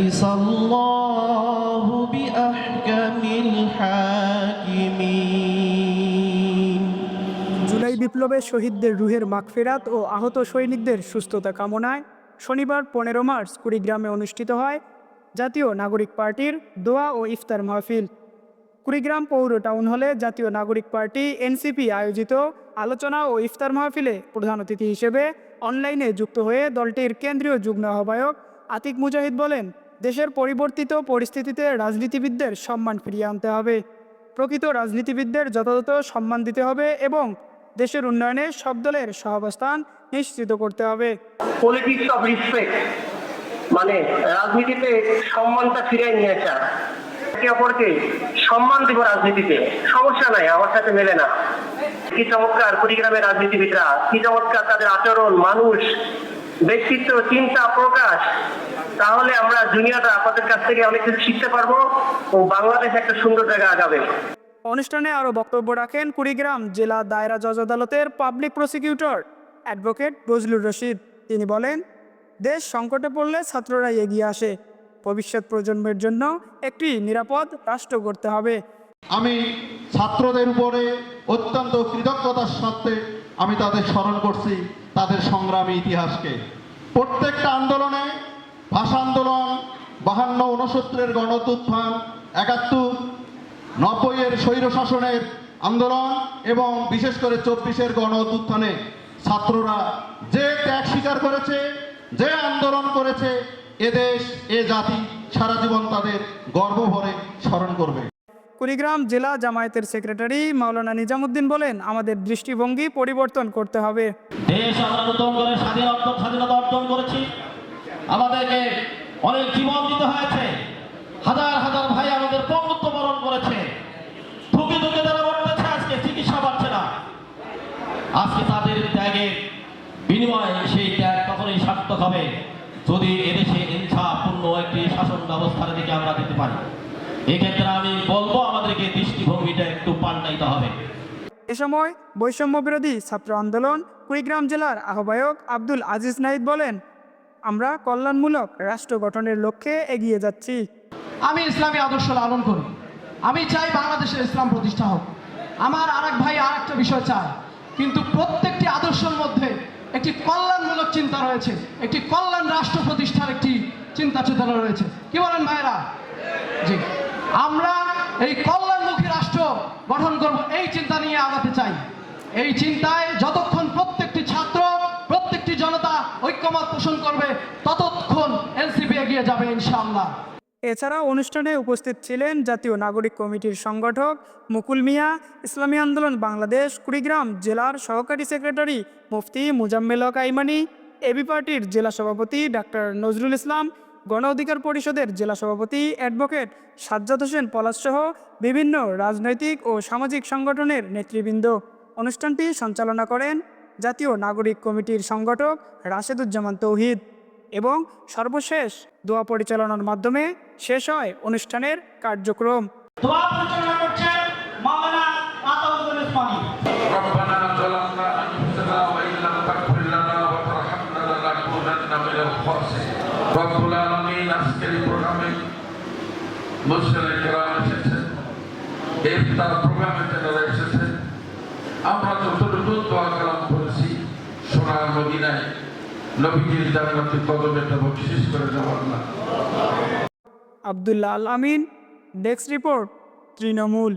أليس الله بأحكم الحاكمين। জুলাই বিপ্লবের শহীদদের রুহের মাগফিরাত ও আহত সৈনিকদের সুস্থতা কামনায় শনিবার 15 মার্চ কুড়িগ্রামে অনুষ্ঠিত হয় জাতীয় নাগরিক পার্টির দোয়া ও ইফতার মাহফিল। কুড়িগ্রাম পৌর টাউন হলে জাতীয় নাগরিক পার্টি এনসিপি আয়োজিত আলোচনা ও ইফতার মাহফিলে প্রধান অতিথি হিসেবে অনলাইনে যুক্ত হয়ে দলটির কেন্দ্রীয় যুগ্ম আহ্বায়ক আতিক মুজাহিদ বলেন, দেশের পরিবর্তিত পরিস্থিতিতে রাজনীতিবিদদের সম্মান ফিরিয়ে আনতে হবে, প্রকৃত রাজনীতিবিদদের যথাযথ সম্মান দিতে হবে এবং দেশের উন্নয়নে সব দলের সহাবস্থান নিশ্চিত করতে হবে। পলিটিক্স অফ রিসপেক্ট মানে রাজনীতিতে সম্মানটা ফিরিয়ে নিয়ে আসা, একে অপরকে সম্মান দিব রাজনীতিতে, সমস্যা নাই, আমার সাথে মেলে না। কি চমৎকার কুড়িগ্রামের রাজনীতিবিদরা, কি চমৎকার তাদের আচরণ, মানুষ, ব্যক্তিত্ব, চিন্তা প্রকাশ। তাহলে আমরা দুনিয়াটা আপনাদের কাছ থেকে অনেক কিছু শিখতে পারবো ও বাংলাদেশ একটা সুন্দর জায়গা আগাবে। অনুষ্ঠানে আরও বক্তব্য রাখেন কুড়িগ্রাম জেলা দায়রা জজ আদালতের public prosecutor advocate Bazlur Rashid. তিনি বলেন, দেশ সংকটে পড়লে ছাত্ররা এগিয়ে আসে, ভবিষ্যৎ প্রজন্মের জন্য একটি নিরাপদ রাষ্ট্র গড়তে হবে। আমি ছাত্রদের উপরে অত্যন্ত কৃতজ্ঞতার সাথে আমি তাদের স্মরণ করছি তাদের সংগ্রামী ইতিহাসকে। প্রত্যেকটা আন্দোলনে, ভাষা আন্দোলন, 52, 69-এর গণঅভ্যুত্থান, 71, 90-এর স্বৈরশাসনের আন্দোলন এবং বিশেষ করে 24-এর গণঅভ্যুত্থানে ছাত্ররা যে ত্যাগ স্বীকার করেছে, যে আন্দোলন করেছে, এদেশ, এ জাতি সারা জীবন তাদের গর্ব ভরে স্মরণ করবে। কুড়িগ্রাম জেলা জামায়াতের সেক্রেটারি মাওলানা নিজামুদ্দিন বলেন, আমাদের দৃষ্টিভঙ্গি পরিবর্তন করতে হবে। দেশ আমরা নতুন করে স্বাধীনতা অর্জন করেছি, আমাদেরকে অনেক জীবন দিতে হয়েছে, হাজার হাজার ভাই আমাদের পঙ্গুত্ব বরণ করেছে, ধুকে ধুকে তারা মরতেছে, আজকে চিকিৎসা পাচ্ছে না। আজকে তাদের ত্যাগের বিনিময়ে সেই ত্যাগ তখনই সার্থক হবে যদি এদেশে ইনসাফপূর্ণ একটি শাসন ব্যবস্থার দিকে আমরা দিতে পারি। এক্ষেত্রে আমি বলবো আমাদেরকে দৃষ্টিভঙ্গিটা একটু পাল্টাইতে হবে। এ সময় বৈষম্য বিরোধী ছাত্র আন্দোলন কুড়িগ্রাম জেলার আহ্বায়ক আব্দুল আজিজ নাহিদ বলেন, আমরা কল্যাণমূলক রাষ্ট্র গঠনের লক্ষ্যে এগিয়ে যাচ্ছি। আমি ইসলামী আদর্শ লালন করি, আমি চাই বাংলাদেশের ইসলাম প্রতিষ্ঠা হোক। আমার আরেক ভাই আরেকটা বিষয় চায়, কিন্তু প্রত্যেকটি আদর্শের মধ্যে একটি কল্যাণমূলক চিন্তা রয়েছে, একটি কল্যাণ রাষ্ট্র প্রতিষ্ঠার একটি চিন্তা চেতনা রয়েছে। কি বলেন ভাইরা? জি, আমরা এই কল্যাণমুখী রাষ্ট্র গঠন করব, এই চিন্তা নিয়ে আগাতে চাই। এই চিন্তায় যতক্ষণ প্রত্যেকটি ছাত্র, প্রত্যেকটি জনতা ঐক্যমত পোষণ করবে, ততক্ষণ এনসিপি এগিয়ে যাবে ইনশাআল্লাহ। এছাড়া অনুষ্ঠানে উপস্থিত ছিলেন জাতীয় নাগরিক কমিটির সংগঠক মুকুল মিয়া, ইসলামী আন্দোলন বাংলাদেশ কুড়িগ্রাম জেলার সহকারী সেক্রেটারি মুফতি মুজাম্মেল হক আইমানি, এবি পার্টির জেলা সভাপতি ডাক্তার নজরুল ইসলাম, গণ অধিকার পরিষদের জেলা সভাপতি অ্যাডভোকেট সাজ্জাদ হোসেন পলাশসহ বিভিন্ন রাজনৈতিক ও সামাজিক সংগঠনের নেতৃবৃন্দ। অনুষ্ঠানটি সঞ্চালনা করেন জাতীয় নাগরিক কমিটির সংগঠক রাশেদুজ্জামান তৌহিদ এবং সর্বশেষ দোয়া পরিচালনার মাধ্যমে শেষ হয় অনুষ্ঠানের কার্যক্রম। দোয়া পরিচালনা করছেন মাওলানা আতাউল ইসলামী। ربنا ظلمنا أنفسنا وإن لم تغفر لنا وترحمنا لنكونن من الخاسرين رب العالمين আজকের প্রোগ্রামে মুসলিম কিরাম এসেছেন, ইফতার প্রোগ্রামে যারা এসেছেন, আমরা যতটুকু দোয়া কালাম করেছি সোনার মদিনায় নবীজির জান্নাতে কদমেটা বকশিশ করে দেওয়া আল্লাহ। আব্দুল্লাহ আল আমিন, ডেস্ক রিপোর্ট, তৃণমূল।